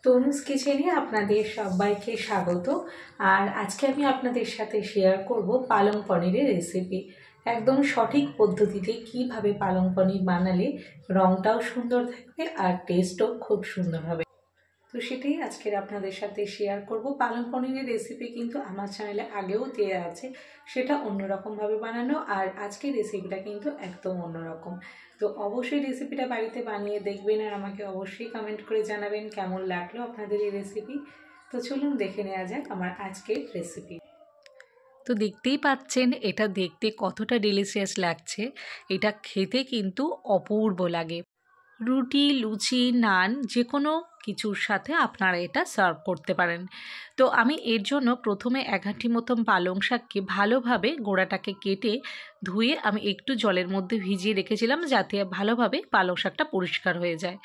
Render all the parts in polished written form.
তনুজ কিচেনে আপনাদের সবাইকে স্বাগত। আর আজকে আমি আপনাদের সাথে শেয়ার করব পালং পনিরের রেসিপি। একদম সঠিক পদ্ধতিতে কিভাবে পালং পনির বানালে রঙটাও সুন্দর থাকবে আর টেস্টও খুব সুন্দর হবে, তো সেটাই আজকের আপনাদের সাথে শেয়ার করব। পালং পনিরের রেসিপি কিন্তু আমার চ্যানেলে আগেও দেওয়া আছে, সেটা অন্যরকমভাবে বানানো, আর আজকের রেসিপিটা কিন্তু একদম অন্যরকম। তো অবশ্যই রেসিপিটা বাড়িতে বানিয়ে দেখবেন আর আমাকে অবশ্যই কমেন্ট করে জানাবেন কেমন লাগলো আপনাদের এই রেসিপি। তো চলুন দেখে নেওয়া যাক আমার আজকের রেসিপি। তো দেখতেই পাচ্ছেন এটা দেখতে কতটা ডিলিশিয়াস লাগছে, এটা খেতে কিন্তু অপূর্ব লাগে। রুটি, লুচি, নান যে কোনো কিছুর সাথে আপনারা এটা সার্ভ করতে পারেন। তো আমি এর জন্য প্রথমে 1 ঘাঁটি মতন পালং শাককে ভালোভাবে গোড়াটাকে কেটে ধুয়ে আমি একটু জলের মধ্যে ভিজিয়ে রেখেছিলাম, যাতে ভালোভাবে পালং শাকটা পরিষ্কার হয়ে যায়।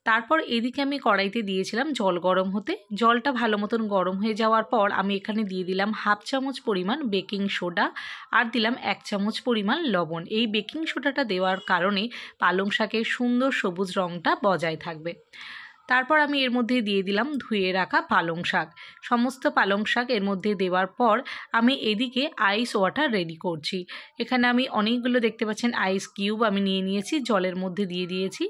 তারপর এদিকে আমি কড়াইতে দিয়েছিলাম জল গরম হতে। জলটা ভালো মতন গরম হয়ে যাওয়ার পর আমি এখানে দিয়ে দিলাম 1/2 চামচ পরিমাণ বেকিং সোডা আর দিলাম 1 চামচ পরিমাণ লবণ। এই বেকিং সোডাটা দেওয়ার কারণে পালং শাকের সুন্দর সবুজ রঙটা বজায় থাকবে। তারপর আমি এর মধ্যে দিয়ে দিলাম ধুয়ে রাখা পালং শাক। সমস্ত পালং শাক এর মধ্যে দেওয়ার পর আমি এদিকে আইস ওয়াটার রেডি করছি। এখানে আমি অনেকগুলো দেখতে পাচ্ছেন আইস কিউব আমি নিয়ে নিয়েছি, জলের মধ্যে দিয়ে দিয়েছি।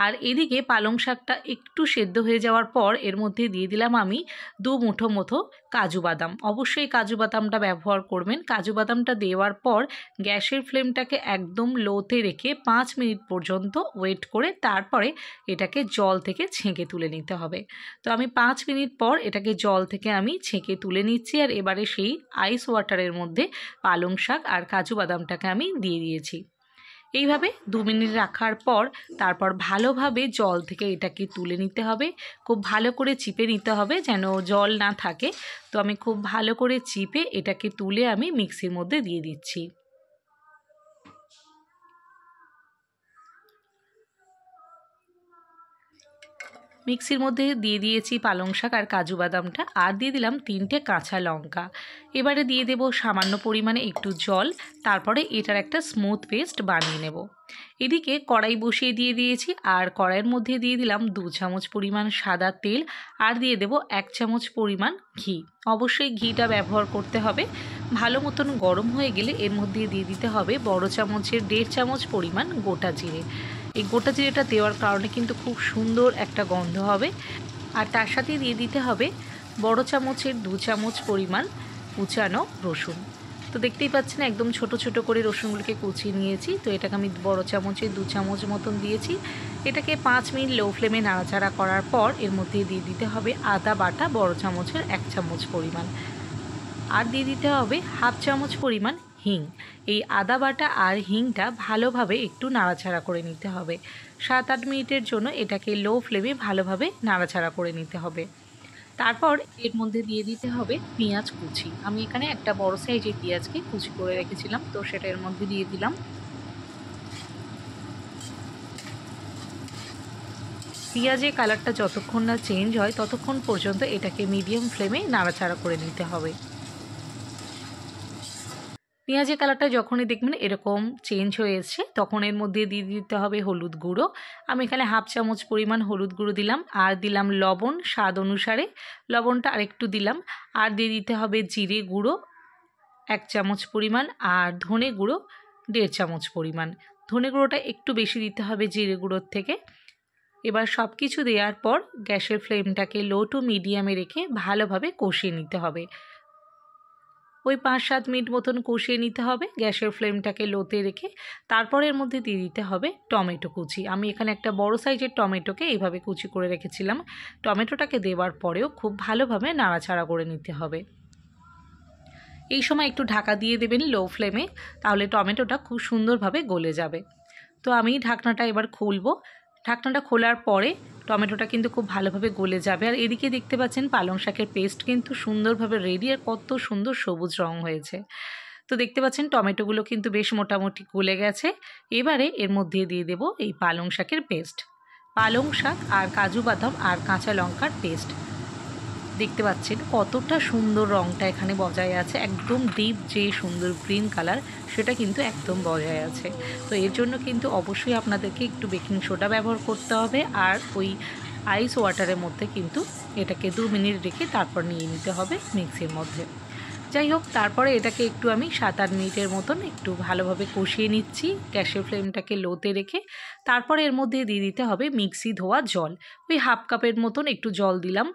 আর এদিকে পালং শাকটা একটু সেদ্ধ হয়ে যাওয়ার পর এর মধ্যে দিয়ে দিলাম আমি 2 মুঠো মতো কাজু বাদাম। অবশ্যই কাজু বাদামটা ব্যবহার করবেন। কাজু বাদামটা দেওয়ার পর গ্যাসের ফ্লেমটাকে একদম লোতে রেখে 5 মিনিট পর্যন্ত ওয়েট করে তারপরে এটাকে জল থেকে ছেঁকে তুলে নিতে হবে। তো আমি 5 মিনিট পর এটাকে জল থেকে আমি ছেঁকে তুলে নিচ্ছি, আর এবারে সেই আইস ওয়াটারের মধ্যে পালং শাক আর কাজু বাদামটাকে আমি দিয়ে দিয়েছি। এইভাবে 2 মিনিট রাখার পর তারপর ভালোভাবে জল থেকে এটাকে তুলে নিতে হবে। খুব ভালো করে চিপে নিতে হবে যেন জল না থাকে। তো আমি খুব ভালো করে চিপে এটাকে তুলে আমি মিক্সির মধ্যে দিয়ে দিচ্ছি। মিক্সির মধ্যে দিয়ে দিয়েছি পালং শাক আর কাজু বাদামটা, আর দিয়ে দিলাম 3টে কাঁচা লঙ্কা। এবারে দিয়ে দেব সামান্য পরিমাণে একটু জল, তারপরে এটার একটা স্মুথ পেস্ট বানিয়ে নেব। এদিকে কড়াই বসিয়ে দিয়ে দিয়েছি, আর কড়াইয়ের মধ্যে দিয়ে দিলাম 2 চামচ পরিমাণ সাদা তেল, আর দিয়ে দেব 1 চামচ পরিমাণ ঘি। অবশ্যই ঘিটা ব্যবহার করতে হবে। ভালো মতন গরম হয়ে গেলে এর মধ্যে দিয়ে দিতে হবে বড় চামচের 1.5 চামচ পরিমাণ গোটা জিরে। এই গোটা জিরেটা দেওয়ার কারণে কিন্তু খুব সুন্দর একটা গন্ধ হবে। আর তার সাথে দিয়ে দিতে হবে বড় চামচের 2 চামচ পরিমাণ কুচানো রসুন। তো দেখতেই পাচ্ছেন একদম ছোট ছোট করে রসুনগুলোকে কুচিয়ে নিয়েছি। তো এটাকে আমি বড় চামচের 2 চামচ মতন দিয়েছি। এটাকে 5 মিনিট লো ফ্লেমে নাড়াচাড়া করার পর এর মধ্যে দিয়ে দিতে হবে আদা বাটা বড় চামচের 1 চামচ পরিমাণ, আর দিয়ে দিতে হবে 1/2 চামচ পরিমাণ হিং। এই আদা বাটা আর হিংটা ভালোভাবে একটু নাড়াচাড়া করে নিতে হবে। 7-8 মিনিটের জন্য এটাকে লো ফ্লেমে ভালোভাবে নাড়াচাড়া করে নিতে হবে। তারপর এর মধ্যে দিয়ে দিতে হবে পেঁয়াজ কুচি। আমি এখানে একটা বড় সাইজের পেঁয়াজকে কুচি করে রেখেছিলাম, তো সেটা এর মধ্যে দিয়ে দিলাম। পেঁয়াজের কালারটা যতক্ষণ না চেঞ্জ হয় ততক্ষণ পর্যন্ত এটাকে মিডিয়াম ফ্লেমে নাড়াচাড়া করে নিতে হবে। পেঁয়াজের কালারটা যখনই দেখবেন এরকম চেঞ্জ হয়ে এসছে তখন এর মধ্যে দিয়ে দিতে হবে হলুদ গুঁড়ো। আমি এখানে 1/2 চামচ পরিমাণ হলুদ গুঁড়ো দিলাম, আর দিলাম লবণ স্বাদ অনুসারে, লবণটা আরেকটু দিলাম। আর দিয়ে দিতে হবে জিরে গুঁড়ো 1 চামচ পরিমাণ, আর ধনে গুঁড়ো 1.5 চামচ পরিমাণ। ধনে গুঁড়োটা একটু বেশি দিতে হবে জিরে গুঁড়োর থেকে। এবার সব কিছু দেওয়ার পর গ্যাসের ফ্লেমটাকে লো টু মিডিয়ামে রেখে ভালোভাবে কষিয়ে নিতে হবে। ওই 5-7 মিনিট মতন কষিয়ে নিতে হবে গ্যাসের ফ্লেমটাকে লোতে রেখে। তারপর এর মধ্যে দিয়ে দিতে হবে টমেটো কুচি। আমি এখানে একটা বড় সাইজের টমেটোকে এইভাবে কুচি করে রেখেছিলাম। টমেটোটাকে দেওয়ার পরেও খুব ভালোভাবে নাড়াচাড়া করে নিতে হবে। এই সময় একটু ঢাকা দিয়ে দেবেন লো ফ্লেমে, তাহলে টমেটোটা খুব সুন্দরভাবে গলে যাবে। তো আমি ঢাকনাটা এবার খুলবো। ঢাকনাটা খোলার পরে টমেটোটা কিন্তু খুব ভালোভাবে গলে যাবে। আর এদিকে দেখতে পাচ্ছেন পালং শাকের পেস্ট কিন্তু সুন্দরভাবে রেডি, আর কত সুন্দর সবুজ রং হয়েছে। তো দেখতে পাচ্ছেন টমেটোগুলো কিন্তু বেশ মোটামুটি গলে গেছে। এবারে এর মধ্যে দিয়ে দেব এই পালং শাকের পেস্ট, পালং শাক আর কাজু বাদাম আর কাঁচা লঙ্কার পেস্ট। দেখতে পাচ্ছেন কতটা সুন্দর রংটা এখানে বজায় আছে, একদম ডিপ যে সুন্দর গ্রিন কালার সেটা কিন্তু একদম বজায় আছে। তো এর জন্য কিন্তু অবশ্যই আপনাদেরকে একটু বেকিং সোডা ব্যবহার করতে হবে, আর ওই আইস ওয়াটারের মধ্যে কিন্তু এটাকে 2 মিনিট রেখে তারপর নিয়ে নিতে হবে মিক্সির মধ্যে। যাই হোক, তারপরে এটাকে একটু আমি 7-8 মিনিটের মতন একটু ভালোভাবে কষিয়ে নিচ্ছি গ্যাসের ফ্লেমটাকে লোতে রেখে। তারপরে এর মধ্যে দিয়ে দিতে হবে মিক্সি ধোয়া জল, ওই 1/2 কাপের মতন একটু জল দিলাম।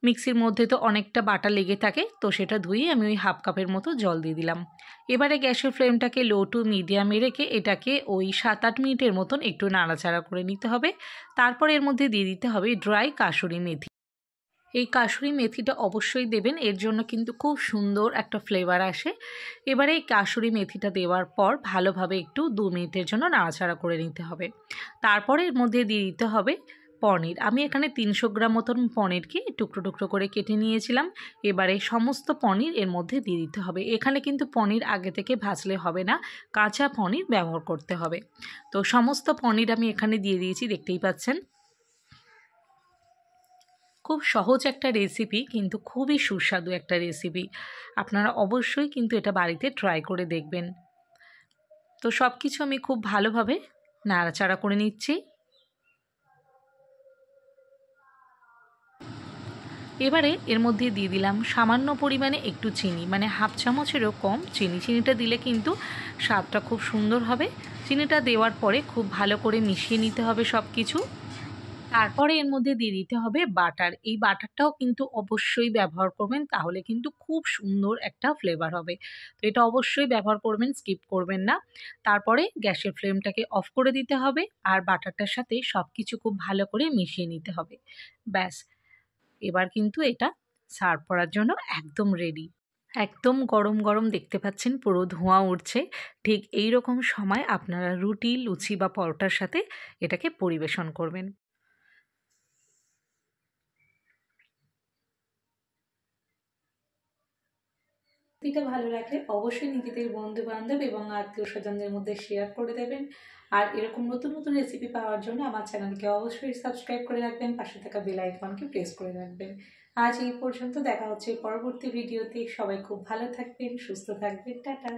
মিক্সির মধ্যে তো অনেকটা বাটা লেগে থাকে, তো সেটা ধুয়ে আমি ওই 1/2 কাপের মতো জল দিয়ে দিলাম। এবারে গ্যাসের ফ্লেমটাকে লো টু মিডিয়ামে রেখে এটাকে ওই 7-8 মিনিটের মতন একটু নাড়াচাড়া করে নিতে হবে। তারপর এর মধ্যে দিয়ে দিতে হবে ড্রাই কাসুরি মেথি। এই কাসুরি মেথিটা অবশ্যই দেবেন, এর জন্য কিন্তু খুব সুন্দর একটা ফ্লেভার আসে। এবারে এই কাসুরি মেথিটা দেওয়ার পর ভালোভাবে একটু 2 মিনিটের জন্য নাড়াচাড়া করে নিতে হবে। তারপরে এর মধ্যে দিয়ে দিতে হবে পনির। আমি এখানে 300 গ্রাম মতন পনিরকে টুকরো টুকরো করে কেটে নিয়েছিলাম। এবারে সমস্ত পনির এর মধ্যে দিয়ে দিতে হবে। এখানে কিন্তু পনির আগে থেকে ভাজলে হবে না, কাঁচা পনির ব্যবহার করতে হবে। তো সমস্ত পনির আমি এখানে দিয়ে দিয়েছি, দেখতেই পাচ্ছেন। খুব সহজ একটা রেসিপি, কিন্তু খুবই সুস্বাদু একটা রেসিপি। আপনারা অবশ্যই কিন্তু এটা বাড়িতে ট্রাই করে দেখবেন। তো সব কিছু আমি খুব ভালোভাবে নাড়াচাড়া করে নিচ্ছি। এবারে এর মধ্যে দিয়ে দিলাম সামান্য পরিমাণে একটু চিনি, মানে 1/2 চামচেরও কম চিনি। চিনিটা দিলে কিন্তু স্বাদটা খুব সুন্দর হবে। চিনিটা দেওয়ার পরে খুব ভালো করে মিশিয়ে নিতে হবে সব কিছু। তারপরে এর মধ্যে দিয়ে দিতে হবে বাটার। এই বাটারটাও কিন্তু অবশ্যই ব্যবহার করবেন, তাহলে কিন্তু খুব সুন্দর একটা ফ্লেভার হবে। তো এটা অবশ্যই ব্যবহার করবেন, স্কিপ করবেন না। তারপরে গ্যাসের ফ্লেমটাকে অফ করে দিতে হবে আর বাটারটার সাথে সব কিছু খুব ভালো করে মিশিয়ে নিতে হবে। ব্যাস, এবার কিন্তু এটা সার্ভ করার জন্য একদম রেডি। একদম গরম গরম দেখতে পাচ্ছেন, পুরো ধোঁয়া উঠছে। ঠিক এই রকম সময় আপনারা রুটি, লুচি বা পরোটার সাথে এটাকে পরিবেশন করবেন। রেসিপিটা ভালো লাগলে অবশ্যই নিজেদের বন্ধু বান্ধব এবং আত্মীয় স্বজনদের মধ্যে শেয়ার করে দেবেন। আর এরকম নতুন নতুন রেসিপি পাওয়ার জন্য আমার চ্যানেলকে অবশ্যই সাবস্ক্রাইব করে রাখবেন, পাশে থাকা বেল আইকনকে প্রেস করে রাখবেন। আজ এই পর্যন্ত, দেখা হচ্ছে পরবর্তী ভিডিওতে। সবাই খুব ভালো থাকবেন, সুস্থ থাকবেন, টাটা।